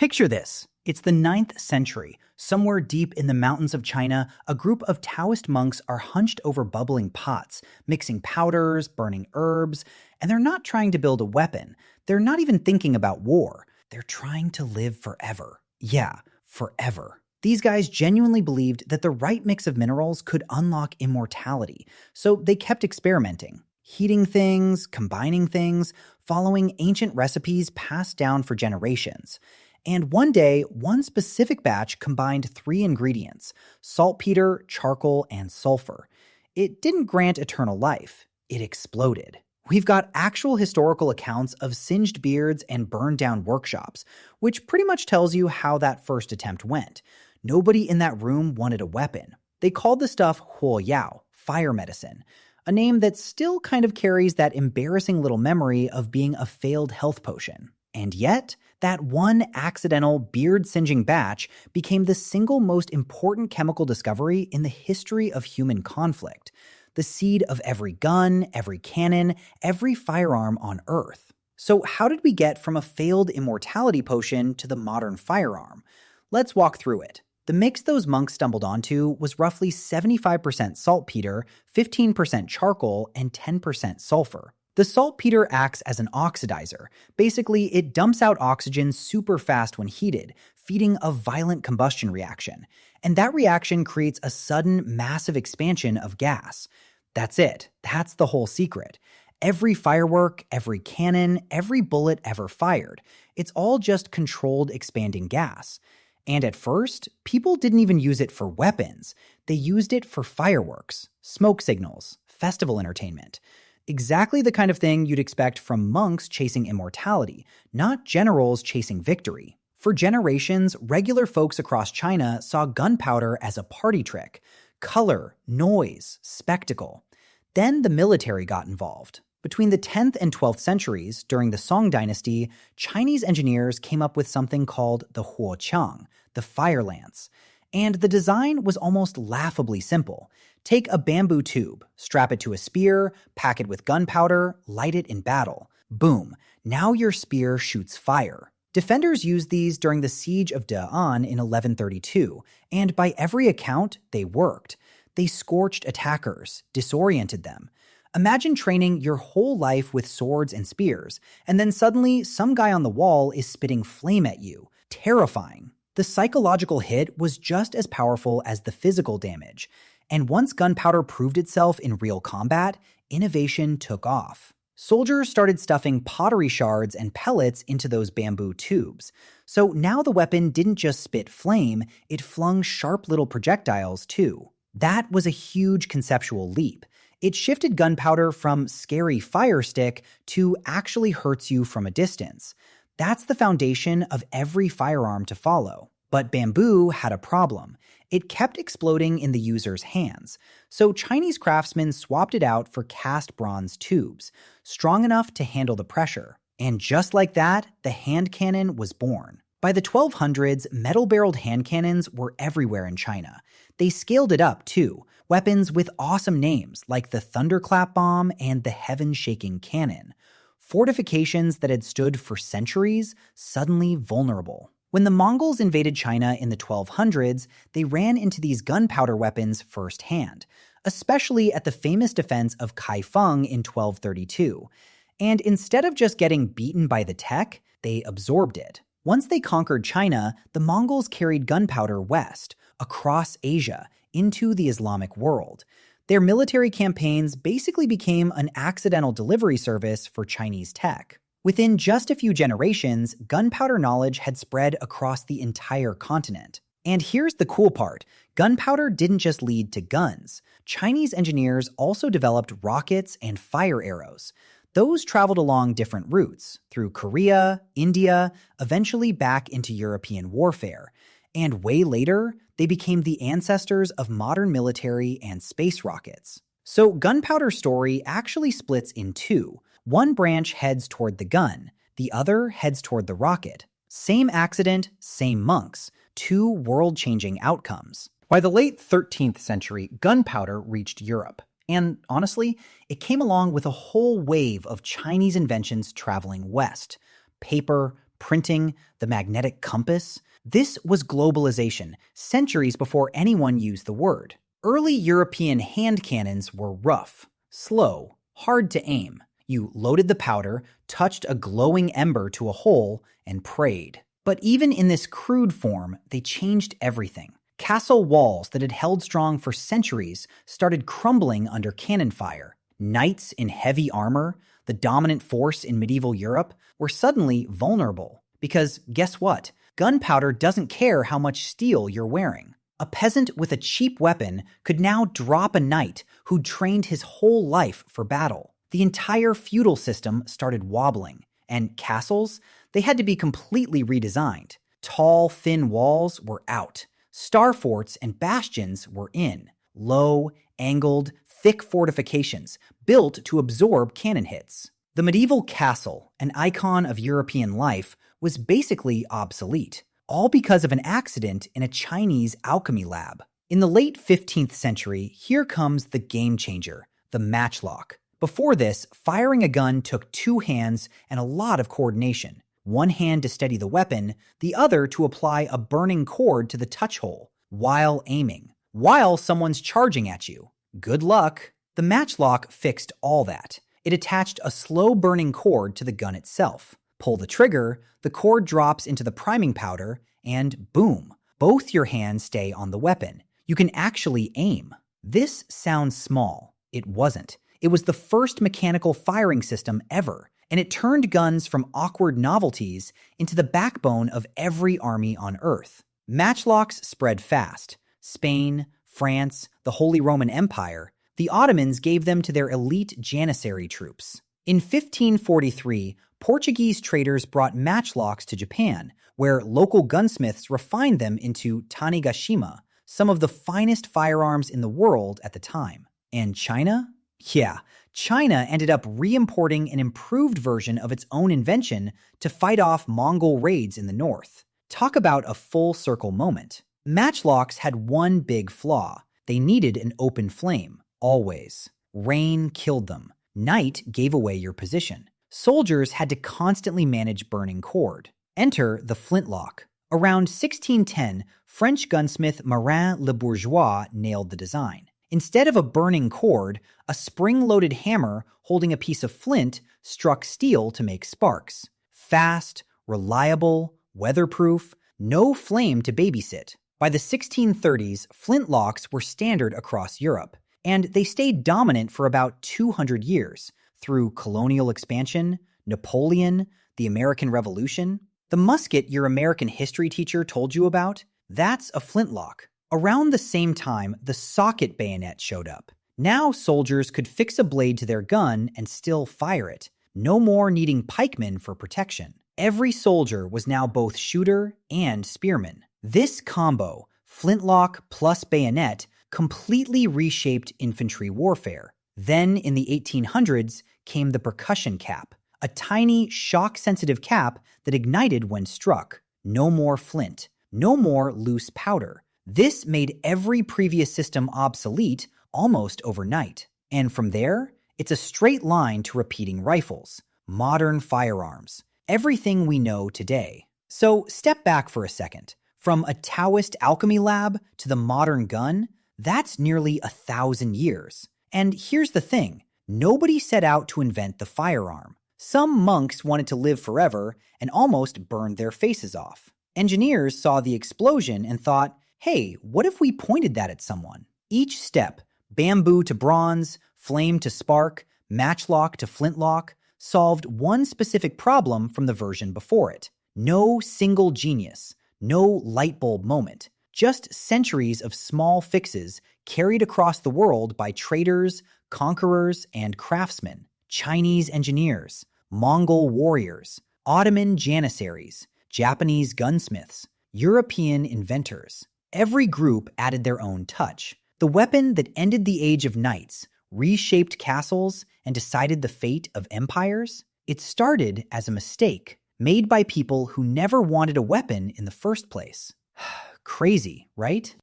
Picture this. It's the 9th century. Somewhere deep in the mountains of China, a group of Taoist monks are hunched over bubbling pots, mixing powders, burning herbs, and they're not trying to build a weapon. They're not even thinking about war. They're trying to live forever. Yeah, forever. These guys genuinely believed that the right mix of minerals could unlock immortality, so they kept experimenting, heating things, combining things, following ancient recipes passed down for generations. And one day, one specific batch combined 3 ingredients: saltpeter, charcoal, and sulfur. It didn't grant eternal life. It exploded. We've got actual historical accounts of singed beards and burned down workshops, which pretty much tells you how that first attempt went. Nobody in that room wanted a weapon. They called the stuff huo yao, fire medicine, a name that still kind of carries that embarrassing little memory of being a failed health potion. And yet, that one accidental beard-singeing batch became the single most important chemical discovery in the history of human conflict, the seed of every gun, every cannon, every firearm on Earth. So how did we get from a failed immortality potion to the modern firearm? Let's walk through it. The mix those monks stumbled onto was roughly 75% saltpeter, 15% charcoal, and 10% sulfur. The saltpeter acts as an oxidizer. Basically, it dumps out oxygen super fast when heated, feeding a violent combustion reaction. And that reaction creates a sudden, massive expansion of gas. That's it. That's the whole secret. Every firework, every cannon, every bullet ever fired, it's all just controlled expanding gas. And at first, people didn't even use it for weapons. They used it for fireworks, smoke signals, festival entertainment. Exactly the kind of thing you'd expect from monks chasing immortality, not generals chasing victory. For generations, regular folks across China saw gunpowder as a party trick: color, noise, spectacle. Then the military got involved. Between the 10th and 12th centuries, during the Song dynasty, Chinese engineers came up with something called the huoqiang, the fire lance. And the design was almost laughably simple. Take a bamboo tube, strap it to a spear, pack it with gunpowder, light it in battle. Boom, now your spear shoots fire. Defenders used these during the siege of Da'an in 1132, and by every account, they worked. They scorched attackers, disoriented them. Imagine training your whole life with swords and spears, and then suddenly some guy on the wall is spitting flame at you. Terrifying. The psychological hit was just as powerful as the physical damage. And once gunpowder proved itself in real combat, innovation took off. Soldiers started stuffing pottery shards and pellets into those bamboo tubes. So now the weapon didn't just spit flame, it flung sharp little projectiles too. That was a huge conceptual leap. It shifted gunpowder from scary fire stick to actually hurts you from a distance. That's the foundation of every firearm to follow. But bamboo had a problem. It kept exploding in the user's hands. So Chinese craftsmen swapped it out for cast bronze tubes, strong enough to handle the pressure. And just like that, the hand cannon was born. By the 1200s, metal-barreled hand cannons were everywhere in China. They scaled it up, too. Weapons with awesome names like the Thunderclap Bomb and the Heaven-Shaking Cannon. Fortifications that had stood for centuries, suddenly vulnerable. When the Mongols invaded China in the 1200s, they ran into these gunpowder weapons firsthand, especially at the famous defense of Kaifeng in 1232. And instead of just getting beaten by the tech, they absorbed it. Once they conquered China, the Mongols carried gunpowder west, across Asia, into the Islamic world. Their military campaigns basically became an accidental delivery service for Chinese tech. Within just a few generations, gunpowder knowledge had spread across the entire continent. And here's the cool part. Gunpowder didn't just lead to guns. Chinese engineers also developed rockets and fire arrows. Those traveled along different routes, through Korea, India, eventually back into European warfare. And way later, they became the ancestors of modern military and space rockets. So gunpowder's story actually splits in two. One branch heads toward the gun, the other heads toward the rocket. Same accident, same monks. Two world-changing outcomes. By the late 13th century, gunpowder reached Europe. And honestly, it came along with a whole wave of Chinese inventions traveling west. Paper, printing, the magnetic compass. This was globalization, centuries before anyone used the word. Early European hand cannons were rough, slow, hard to aim. You loaded the powder, touched a glowing ember to a hole, and prayed. But even in this crude form, they changed everything. Castle walls that had held strong for centuries started crumbling under cannon fire. Knights in heavy armor, the dominant force in medieval Europe, were suddenly vulnerable. Because guess what? Gunpowder doesn't care how much steel you're wearing. A peasant with a cheap weapon could now drop a knight who'd trained his whole life for battle. The entire feudal system started wobbling, and castles, they had to be completely redesigned. Tall, thin walls were out. Star forts and bastions were in. Low, angled, thick fortifications, built to absorb cannon hits. The medieval castle, an icon of European life, was basically obsolete, all because of an accident in a Chinese alchemy lab. In the late 15th century, here comes the game changer, the matchlock. Before this, firing a gun took 2 hands and a lot of coordination. One hand to steady the weapon, the other to apply a burning cord to the touch hole, while aiming, while someone's charging at you. Good luck. The matchlock fixed all that. It attached a slow-burning cord to the gun itself. Pull the trigger, the cord drops into the priming powder, and boom, both your hands stay on the weapon. You can actually aim. This sounds small. It wasn't. It was the first mechanical firing system ever, and it turned guns from awkward novelties into the backbone of every army on Earth. Matchlocks spread fast. Spain, France, the Holy Roman Empire, the Ottomans gave them to their elite Janissary troops. In 1543, Portuguese traders brought matchlocks to Japan, where local gunsmiths refined them into tanigashima, some of the finest firearms in the world at the time. And China? Yeah, China ended up re-importing an improved version of its own invention to fight off Mongol raids in the north. Talk about a full circle moment. Matchlocks had one big flaw. They needed an open flame, always. Rain killed them. Night gave away your position. Soldiers had to constantly manage burning cord. Enter the flintlock. Around 1610, French gunsmith Marin Le Bourgeois nailed the design. Instead of a burning cord, a spring-loaded hammer holding a piece of flint struck steel to make sparks. Fast, reliable, weatherproof, no flame to babysit. By the 1630s, flintlocks were standard across Europe, and they stayed dominant for about 200 years, through colonial expansion, Napoleon, the American Revolution. The musket your American history teacher told you about, that's a flintlock. Around the same time, the socket bayonet showed up. Now soldiers could fix a blade to their gun and still fire it, no more needing pikemen for protection. Every soldier was now both shooter and spearman. This combo, flintlock plus bayonet, completely reshaped infantry warfare. Then, in the 1800s, came the percussion cap, a tiny, shock-sensitive cap that ignited when struck. No more flint. No more loose powder. This made every previous system obsolete almost overnight. And from there, it's a straight line to repeating rifles, modern firearms, everything we know today. So step back for a second. From a Taoist alchemy lab to the modern gun, that's nearly 1,000 years. And here's the thing, nobody set out to invent the firearm. Some monks wanted to live forever and almost burned their faces off. Engineers saw the explosion and thought, hey, what if we pointed that at someone? Each step, bamboo to bronze, flame to spark, matchlock to flintlock, solved one specific problem from the version before it. No single genius, no light bulb moment, just centuries of small fixes carried across the world by traders, conquerors, and craftsmen, Chinese engineers, Mongol warriors, Ottoman janissaries, Japanese gunsmiths, European inventors. Every group added their own touch. The weapon that ended the age of knights, reshaped castles, and decided the fate of empires, it started as a mistake made by people who never wanted a weapon in the first place. Crazy, right?